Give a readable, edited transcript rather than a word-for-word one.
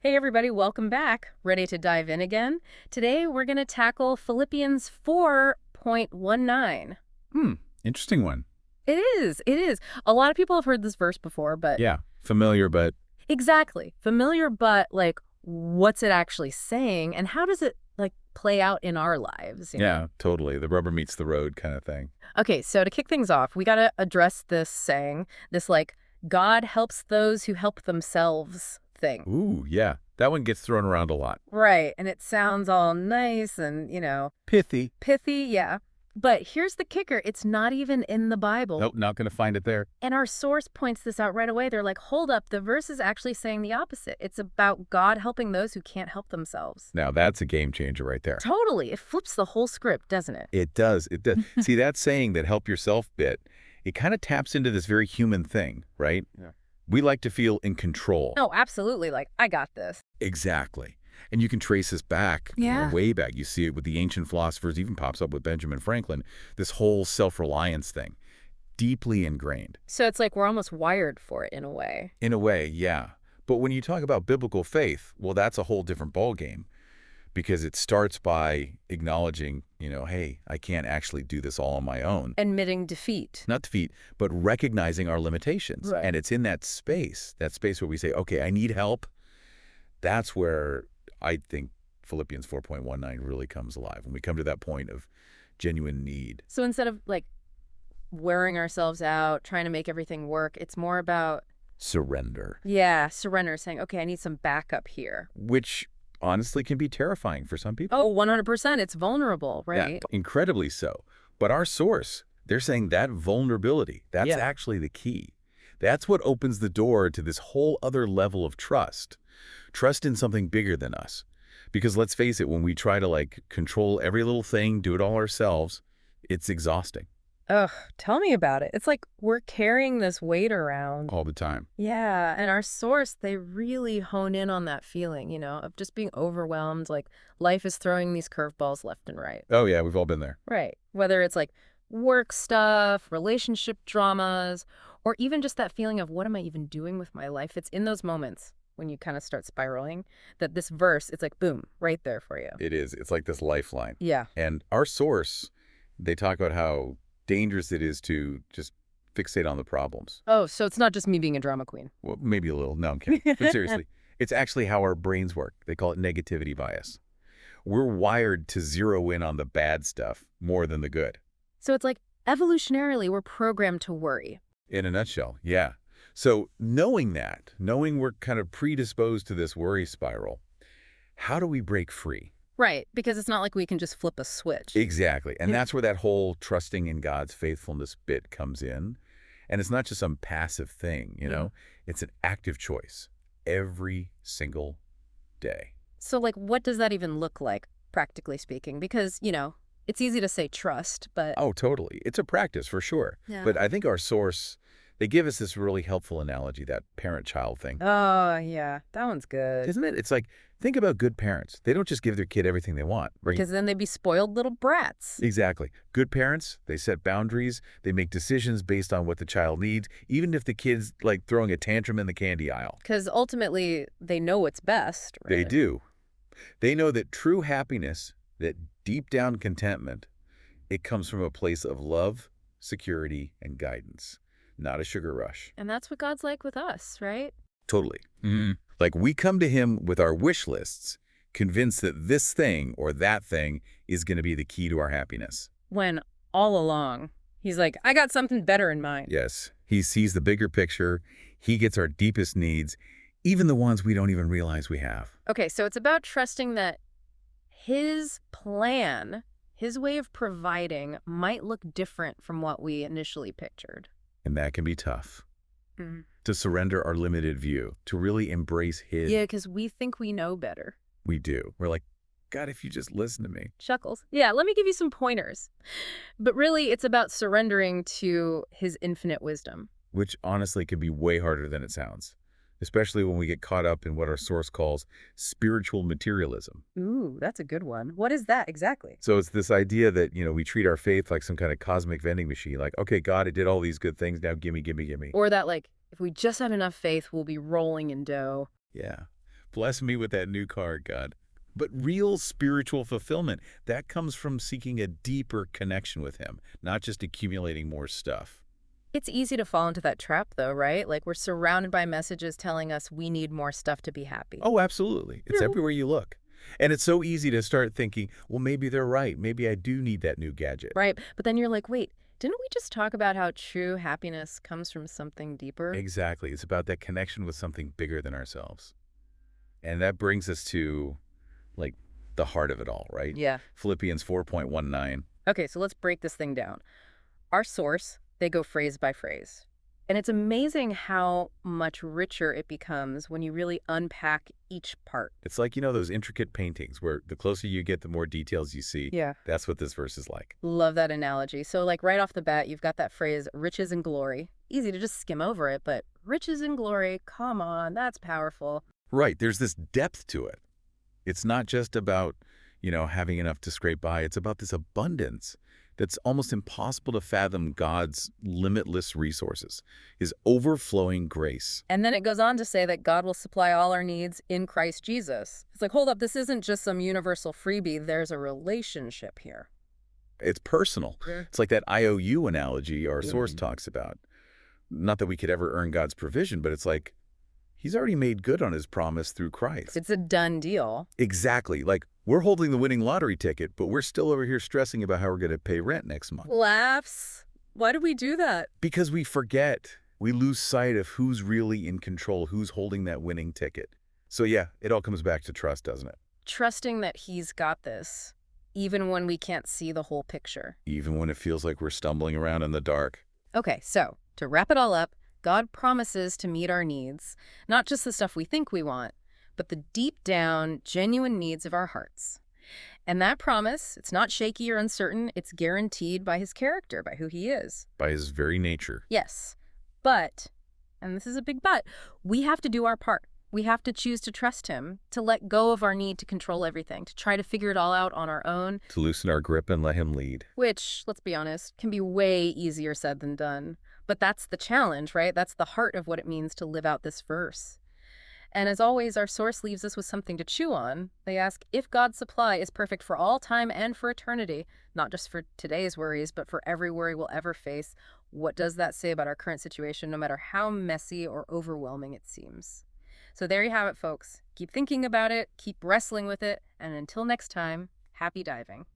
Hey everybody, welcome back. Ready to dive in again? Today we're going to tackle Philippians 4.19. Hmm, interesting one. It is. A lot of people have heard this verse before, but Yeah, familiar, but exactly. Familiar, but like what's it actually saying and how does it like play out in our lives? yeah, totally. The rubber meets the road kind of thing. Okay, so to kick things off, we got to address this saying, this like God helps those who help themselves thing. Ooh, yeah, that one gets thrown around a lot. Right, and it sounds all nice and Pithy. pithy, yeah. But here's the kicker. It's not even in the Bible. Nope, not going to find it there. And our source points this out right away. They're like, hold up, the verse is actually saying the opposite. It's about God helping those who can't help themselves. Now, that's a game changer right there. Totally. It flips the whole script, doesn't it? It does. It does. See, that saying that help yourself bit, it kind of taps into this very human thing, right? Yeah. We like to feel in control. Oh, absolutely. Like, I got this. Exactly. And you can trace this back, Yeah. way back. You see it with the ancient philosophers, even pops up with Benjamin Franklin, this whole self-reliance thing, deeply ingrained. So it's like we're almost wired for it in a way. In a way, yeah. But when you talk about biblical faith, well, that's a whole different ballgame because it starts by acknowledging, hey, I can't actually do this all on my own. Admitting defeat. Not defeat, but recognizing our limitations. Right. And it's in that space where we say, okay, I need help. That's where I think Philippians 4.19 really comes alive, when we come to that point of genuine need. So instead of like wearing ourselves out, trying to make everything work, it's more about, Surrender. yeah, surrender, saying, okay, I need some backup here. Which honestly can be terrifying for some people. Oh, 100%. It's vulnerable, right? Yeah, incredibly so. But our source, they're saying that vulnerability, that's Yeah. actually the key. That's what opens the door to this whole other level of trust. Trust in something bigger than us. Because let's face it, when we try to control every little thing, do it all ourselves, it's exhausting Ugh, tell me about it. It's like we're carrying this weight around. all the time. Yeah, and our source, they really hone in on that feeling, of just being overwhelmed, like life is throwing these curveballs left and right. Oh yeah, we've all been there. Right. Whether it's like work stuff, relationship dramas, or even just that feeling of what am I even doing with my life? It's in those moments when you kind of start spiraling that this verse, it's like, boom, right there for you. It is. It's like this lifeline. Yeah. And our source, they talk about how dangerous it is to just fixate on the problems. Oh, so it's not just me being a drama queen. Well, maybe a little. No, I'm kidding. But seriously, it's actually how our brains work. They call it negativity bias. We're wired to zero in on the bad stuff more than the good. So it's like evolutionarily, we're programmed to worry. In a nutshell, yeah. So knowing we're kind of predisposed to this worry spiral, how do we break free? Right, because it's not like we can just flip a switch. Exactly. And Yeah. that's where that whole trusting in God's faithfulness bit comes in. And it's not just some passive thing. It's an active choice every single day. So like, what does that even look like, practically speaking? Because, it's easy to say trust, but Oh, totally. It's a practice for sure. yeah. But I think our source, they give us this really helpful analogy, that parent-child thing. Oh, yeah, that one's good. Isn't it? It's like, think about good parents. They don't just give their kid everything they want, right? Because then they'd be spoiled little brats. Exactly. Good parents, they set boundaries. They make decisions based on what the child needs, even if the kid's throwing a tantrum in the candy aisle. Because ultimately, they know what's best, right? They do. They know that true happiness, that deep down contentment, it comes from a place of love, security, and guidance, not a sugar rush. And that's what God's like with us, right? Totally. Like we come to him with our wish lists, convinced that this thing or that thing is going to be the key to our happiness. When all along, he's like, I got something better in mind. Yes, he sees the bigger picture. He gets our deepest needs, even the ones we don't even realize we have. Okay, so it's about trusting that his plan, his way of providing might look different from what we initially pictured. And that can be tough. Mm. To surrender our limited view, to really embrace his. Yeah, because we think we know better. We do. We're like, God, if you just listen to me. Chuckles. Yeah, let me give you some pointers. But really, it's about surrendering to his infinite wisdom. Which honestly can be way harder than it sounds, especially when we get caught up in what our source calls spiritual materialism. Ooh, that's a good one. What is that exactly? So it's this idea that, we treat our faith like some kind of cosmic vending machine. Like, okay, God, I did all these good things. Now gimme, gimme, gimme. Or that, like, if we just have enough faith, we'll be rolling in dough. Yeah. Bless me with that new car, God. But real spiritual fulfillment, that comes from seeking a deeper connection with Him, not just accumulating more stuff. It's easy to fall into that trap, though, right? Like we're surrounded by messages telling us we need more stuff to be happy. Oh, absolutely. It's True. everywhere you look. And it's so easy to start thinking, well, maybe they're right. Maybe I do need that new gadget. Right. But then you're like, wait, didn't we just talk about how true happiness comes from something deeper? Exactly. It's about that connection with something bigger than ourselves. And that brings us to, like, the heart of it all, right? Yeah. Philippians 4.19. Okay, so let's break this thing down. Our source, they go phrase by phrase. And it's amazing how much richer it becomes when you really unpack each part. It's like, those intricate paintings where the closer you get, the more details you see. Yeah. That's what this verse is like. Love that analogy. So, like, right off the bat, you've got that phrase, riches and glory. Easy to just skim over it, but riches and glory, come on, that's powerful. Right. There's this depth to it. It's not just about, having enough to scrape by. It's about this abundance that's almost impossible to fathom God's limitless resources, His overflowing grace. And then it goes on to say that God will supply all our needs in Christ Jesus. It's like, hold up, this isn't just some universal freebie. There's a relationship here. It's personal. Yeah. It's like that IOU analogy our source talks about. Not that we could ever earn God's provision, but it's like He's already made good on His promise through Christ. It's a done deal. Exactly. Like, we're holding the winning lottery ticket, but we're still over here stressing about how we're going to pay rent next month. Laughs. Why do we do that? Because we forget. We lose sight of who's really in control, who's holding that winning ticket. So yeah, it all comes back to trust, doesn't it? Trusting that He's got this, even when we can't see the whole picture. Even when it feels like we're stumbling around in the dark. Okay, so to wrap it all up, God promises to meet our needs, not just the stuff we think we want, but the deep down, genuine needs of our hearts. And that promise, it's not shaky or uncertain, it's guaranteed by His character, by who He is. By His very nature. Yes, but, and this is a big but, we have to do our part. We have to choose to trust Him, to let go of our need to control everything, to try to figure it all out on our own. To loosen our grip and let Him lead. Which, let's be honest, can be way easier said than done. But that's the challenge, right? That's the heart of what it means to live out this verse. And as always, our source leaves us with something to chew on. They ask if God's supply is perfect for all time and for eternity, not just for today's worries, but for every worry we'll ever face. What does that say about our current situation, no matter how messy or overwhelming it seems? So there you have it, folks. Keep thinking about it, keep wrestling with it, and until next time, happy diving.